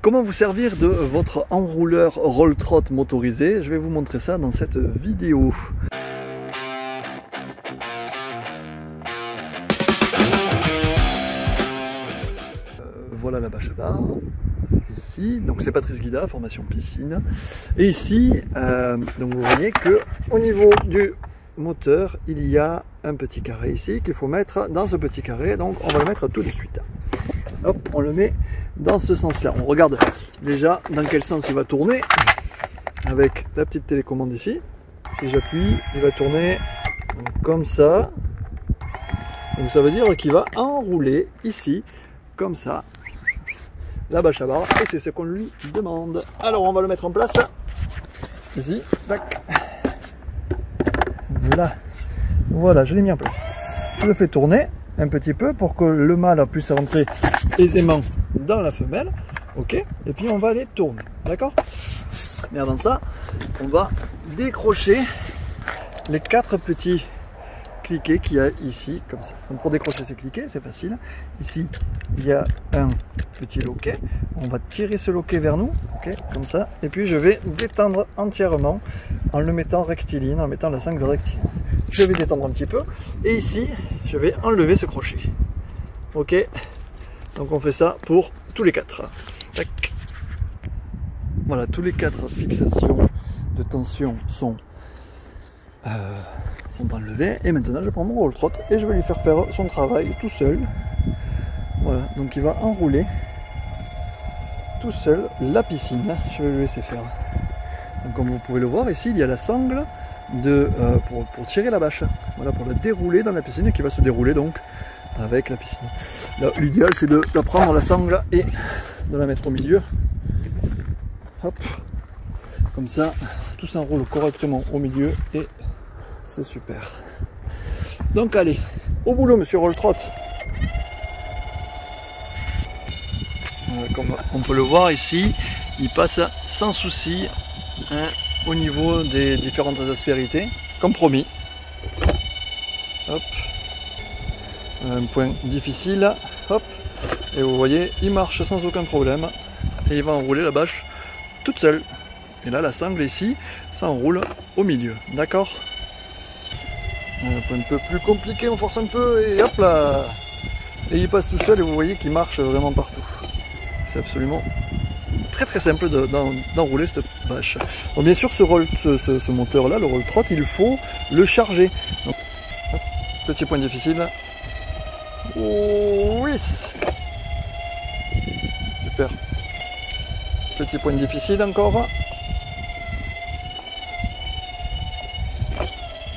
Comment vous servir de votre enrouleur roll-trot motorisé? Je vais vous montrer ça dans cette vidéo. Voilà la bâche à barre, ici, donc c'est Patrice Guida, formation piscine. Et ici, donc vous voyez que au niveau du moteur, il y a un petit carré ici qu'il faut mettre dans ce petit carré, donc on va le mettre tout de suite. Hop, on le met dans ce sens-là. On regarde déjà dans quel sens il va tourner avec la petite télécommande ici. Si j'appuie, il va tourner comme ça. Donc ça veut dire qu'il va enrouler ici, comme ça, la bâche à barre, et c'est ce qu'on lui demande. Alors on va le mettre en place ici, tac, là, voilà, je l'ai mis en place. Je le fais tourner un petit peu pour que le mâle puisse rentrer aisément dans la femelle, ok, et puis on va les tourner, d'accord. Mais avant ça, on va décrocher les 4 petits cliquets qu'il y a ici, comme ça. Donc pour décrocher ces cliquets, c'est facile. Ici, il y a un petit loquet. On va tirer ce loquet vers nous, ok, comme ça. Et puis je vais détendre entièrement en le mettant rectiligne, en mettant la sangle rectiligne. Je vais détendre un petit peu. Et ici, je vais enlever ce crochet. Ok. Donc on fait ça pour tous les 4. Tac. Voilà, tous les 4 fixations de tension sont enlevés, et maintenant je prends mon roll-trot et je vais lui faire son travail tout seul. Voilà, donc il va enrouler tout seul la piscine. Je vais le laisser faire. Donc comme vous pouvez le voir ici, il y a la sangle pour tirer la bâche, voilà, pour la dérouler dans la piscine, qui va se dérouler donc avec la piscine. L'idéal c'est de prendre la sangle et de la mettre au milieu. Hop, comme ça tout s'enroule correctement au milieu et c'est super. Donc allez, au boulot monsieur roll-trot. Comme on peut le voir ici, il passe sans souci, hein, au niveau des différentes aspérités, comme promis. Hop, un point difficile, hop, et vous voyez, il marche sans aucun problème et il va enrouler la bâche toute seule. Et là, la sangle ici, ça enroule au milieu, d'accord. Un point un peu plus compliqué, on force un peu et hop là, et il passe tout seul et vous voyez qu'il marche vraiment partout. C'est absolument très simple d'enrouler cette bâche. Donc bien sûr ce moteur là, le roll-trot, il faut le charger. Donc, hop, petit point difficile. Oh, oui, super. Petit point difficile encore.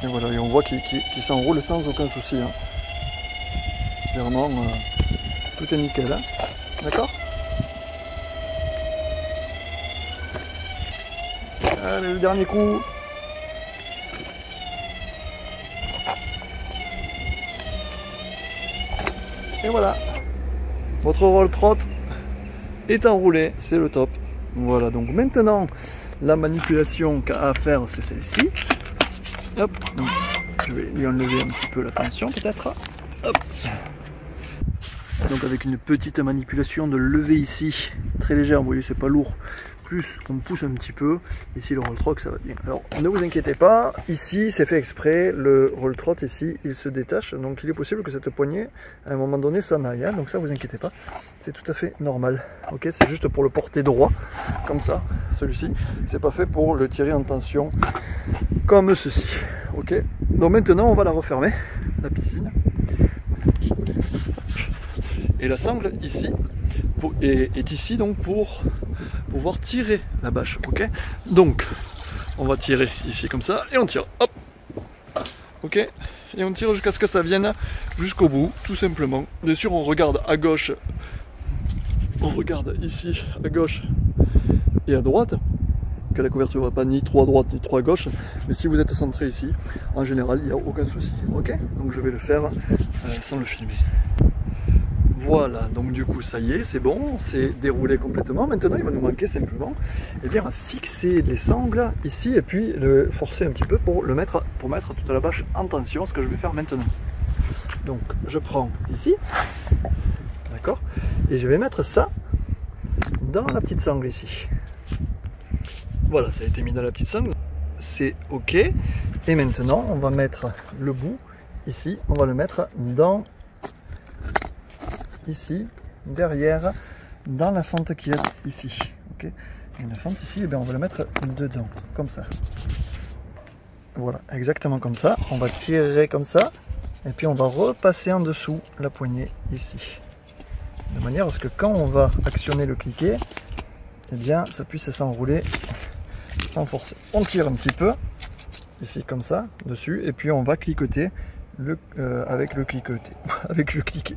Et voilà, et on voit qu'il s'enroule sans aucun souci. Hein. Vraiment, tout est nickel. Hein. D'accord. Allez, le dernier coup. Et voilà. Votre roll-trot est enroulé, c'est le top. Voilà, donc maintenant, la manipulation qu'a à faire, c'est celle-ci. Hop, donc, je vais lui enlever un petit peu la tension peut-être. Hop. Donc avec une petite manipulation de lever ici, très légère, vous voyez c'est pas lourd, plus on pousse un petit peu, ici le roll-trot ça va bien. Alors ne vous inquiétez pas, ici c'est fait exprès, le roll-trot ici il se détache, donc il est possible que cette poignée à un moment donné s'en aille, hein, donc ça vous inquiétez pas, c'est tout à fait normal. Ok, c'est juste pour le porter droit, comme ça, celui-ci, c'est pas fait pour le tirer en tension comme ceci. Ok, donc maintenant on va la refermer, la piscine. Et la sangle ici est ici donc pour pouvoir tirer la bâche, ok. Donc on va tirer ici comme ça et on tire, hop, ok, et on tire jusqu'à ce que ça vienne jusqu'au bout, tout simplement. Bien sûr on regarde à gauche, on regarde ici à gauche et à droite, que la couverture ne va pas ni trop à droite ni trop à gauche, mais si vous êtes centré ici, en général il n'y a aucun souci, ok. Donc je vais le faire sans le filmer. Voilà, donc du coup ça y est, c'est bon, c'est déroulé complètement. Maintenant il va nous manquer simplement à fixer les sangles ici et puis le forcer un petit peu pour mettre toute la bâche en tension, ce que je vais faire maintenant. Donc je prends ici, d'accord, et je vais mettre ça dans la petite sangle ici. Voilà, ça a été mis dans la petite sangle. C'est ok. Et maintenant, on va mettre le bout ici. On va le mettre dans ici, derrière, dans la fente qui est ici. Ok. Une fente ici, et bien on va le mettre dedans, comme ça. Voilà, exactement comme ça. On va tirer comme ça. Et puis on va repasser en dessous la poignée ici. De manière à ce que quand on va actionner le cliquet, eh bien ça puisse s'enrouler sans forcer. On tire un petit peu, ici comme ça, dessus, et puis on va cliqueter avec le cliqueté. Avec le cliquet.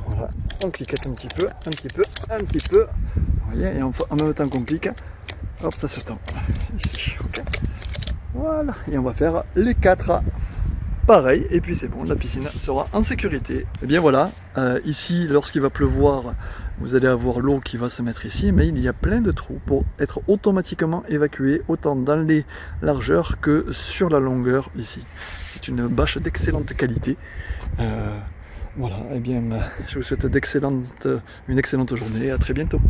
Voilà, on cliquette un petit peu, un petit peu, un petit peu. Vous voyez, et en même temps qu'on clique, hop, ça se tend. Ici, ok. Voilà, et on va faire les 4 pareil, et puis c'est bon, la piscine sera en sécurité. Et bien voilà, ici, lorsqu'il va pleuvoir, vous allez avoir l'eau qui va se mettre ici, mais il y a plein de trous pour être automatiquement évacué, autant dans les largeurs que sur la longueur ici. C'est une bâche d'excellente qualité. Voilà, et bien je vous souhaite une excellente journée, à très bientôt.